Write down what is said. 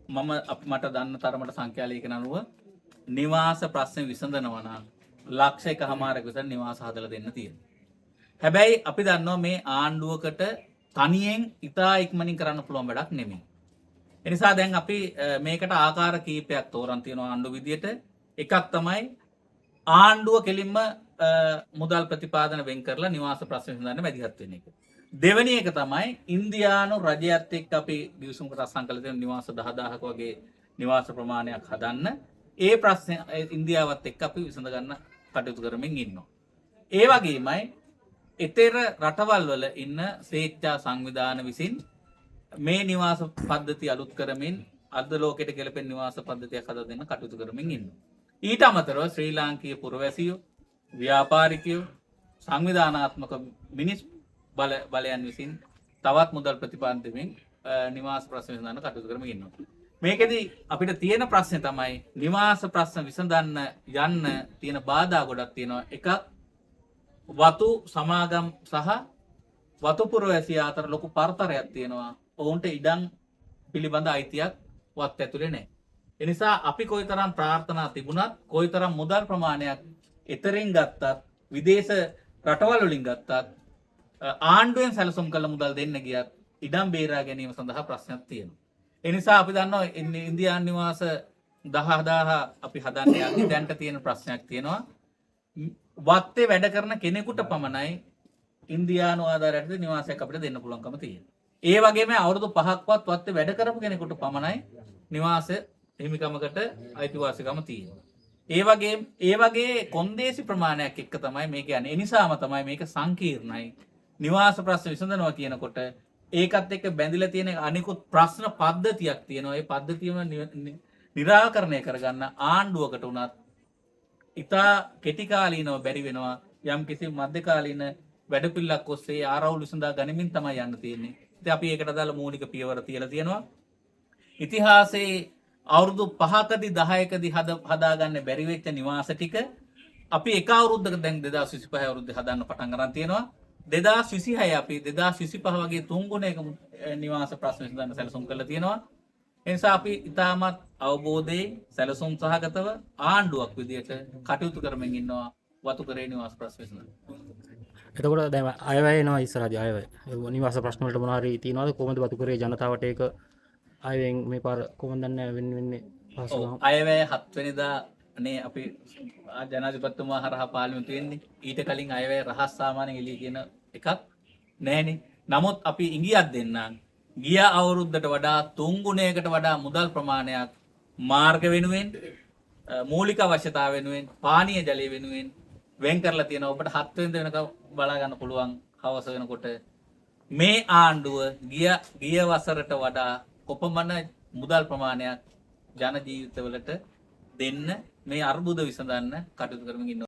මම මට දන්න තරමට සංඛ්‍යාලයකින් අනුව නිවාස ප්‍රශ්න විසඳනවා නම් ලක්ෂ එකමාරක විතර නිවාස හදලා දෙන්න තියෙනවා. හැබැයි අපි දන්නවා මේ ආණ්ඩුවකට තනියෙන් ඉතා ඉක්මනින් කරන්න පුළුවන් වැඩක් නෙමෙයි. ඒ නිසා දැන් අපි මේකට ආකාර කීපයක් තෝරන් තියෙනවා ආණ්ඩුව විදියට. එකක් තමයි ආණ්ඩුව කෙලින්ම මුදල් ප්‍රතිපාදන වෙන් කරලා නිවාස ප්‍රශ්න විසඳන්න මැදිහත් වෙන එක. දෙවෙනි එක තමයි ඉන්දියානු රජයත් එක්ක අපි ගිවිසුමකට අත්සන් කළ තියෙන නිවාස 10000ක වගේ නිවාස ප්‍රමාණයක් හදන්න. ඒ ප්‍රශ්න ඉන්දියාවත් එක්ක අපි විසඳ ගන්න කටයුතු කරමින් ඉන්නවා. ඒ වගේමයි ඊතර රටවල් වල ඉන්න ස්වේච්ඡා සංවිධාන විසින් මේ නිවාස පද්ධති අලුත් කරමින් අද ලෝකෙට ගැලපෙන නිවාස පද්ධතියක් හදා දෙන්න කටයුතු කරමින් ඉන්නවා. ඊට අමතරව ශ්‍රී ලාංකීය පුරවැසියෝ, ව්‍යාපාරිකයෝ, සංවිධානාත්මක මිනිස් බලයන් විසින් තවත් මුදල් ප්‍රතිපාදන දෙමින් නිවාස ප්‍රශ්න විසඳන්න කටයුතු කරමින් ඉන්නවා. මේකෙදි අපිට තියෙන ප්‍රශ්නේ තමයි නිවාස ප්‍රශ්න විසඳන්න යන්න තියෙන බාධා ගොඩක් තියෙනවා. එකක් වතු සමාගම් සහ වතු පුරවැසියා අතර ලොකු පරතරයක් තියෙනවා. ඔවුන්ට ඉඩම් පිළිබඳ අයිතියක් වත් ඇතුලේ නැහැ. ඒ නිසා අපි කොයිතරම් ප්‍රාර්ථනා තිබුණත් කොයිතරම් මුදල් ප්‍රමාණයක් ඊතරින් ගත්තත් විදේශ රටවල් වලින් ගත්තත් ආණ්ඩුවෙන් සැලසුම් කළ මුදල් දෙන්න ගියත් ඉඩම් බේරා ගැනීම සඳහා ප්‍රශ්නයක් තියෙනවා. ඒ නිසා අපි දන්නවා ඉන්දියානු නිවාස 10000 අපි හදන්න යන්නේ දැන්ට තියෙන ප්‍රශ්නයක් තියෙනවා. වත්තේ වැඩ කරන කෙනෙකුට පමණයි ඉන්දියානු ආධාරයට නිවාසයක් අපිට දෙන්න පුළුවන්කම තියෙනවා. ඒ වගේම අවුරුදු 5ක්වත් වත්තේ වැඩ කරපු කෙනෙකුට පමණයි නිවාස හිමිකමකට අයිතිවාසිකම තියෙනවා. ඒ වගේ කොන්දේසි ප්‍රමාණයක් එක්ක තමයි මේක යන්නේ. ඒ නිසාම තමයි මේක සංකීර්ණයි. නිවාස ප්‍රශ්න විසඳනවා කියනකොට ඒකත් එක්ක බැඳිලා තියෙන අනිකුත් ප්‍රශ්න පද්ධතියක් තියෙනවා. ඒ පද්ධතියම නිරාකරණය කරගන්න ආණ්ඩුවකට උනත් ඉතා කෙටි කාලීනව බැරි වෙනවා. යම් කිසි මධ්‍යකාලීන වැඩපිළිවෙලක් ඔස්සේ ආරවුල් විසඳා ගනිමින් තමයි යන්න තියෙන්නේ. ඉතින් අපි ඒකට අදාළ මූලික පියවර තියලා තියෙනවා. ඉතිහාසයේ අවුරුදු 5කදී 10කදී හදාගන්න බැරි වෙච්ච නිවාස ටික අපි එක අවුරුද්දක දැන් 2025 අවුරුද්දේ හදන්න පටන් ගන්න තියෙනවා. 2026 අපි 2025 වගේ තුන් ගුණයක නිවාස ප්‍රශ්න විසඳන්න සැලසුම් කරලා තියෙනවා. ඒ නිසා අපි ඉතාමත් අවබෝධයෙන් සැලසුම් සහගතව ආණ්ඩුවක් විදියට කටයුතු කරමින් ඉන්නවා වතු කරේ නිවාස ප්‍රශ්න විසඳන්න. එතකොට දැන් අයවැය එනවා ඉස්සරහදී අයවැය. නිවාස ප්‍රශ්න වලට මොනවා හරි තියනවාද කොහොමද වතු කරේ ජනතාවට ඒක අයවෙන් මේ පාර කොහොමද දන්නේ වෙන්නේ පහසුකම්? අයවැය 7 වෙනිදා නේ අපි ජනාධිපතිතුමා හරහා පාර්ලිමේන්තුවේ එන්නේ. ඊට කලින් අයවැය රහස් සාමාන්‍යයෙන් එළිය කියන එකක් නැහැනේ. නමුත් අපි ඉඟියක් දෙන්නම්. ගිය අවුරුද්දට වඩා 3 ගුණයකට වඩා මුදල් ප්‍රමාණයක් මාර්ග වෙනුවෙන්, මූලික අවශ්‍යතාව වෙනුවෙන්, පානීය ජලය වෙනුවෙන් වෙන් කරලා තියෙනවා. ඔබට 7 වෙනිදා වෙනකම් බලා ගන්න පුළුවන් හවස වෙනකොට මේ ආණ්ඩුව ගිය වසරට වඩා කොපමණ මුදල් ප්‍රමාණයක් ජන ජීවිතවලට දෙන්න මේ අර්බුද විසඳන්න කටයුතු කරමින් ඉන්නවා.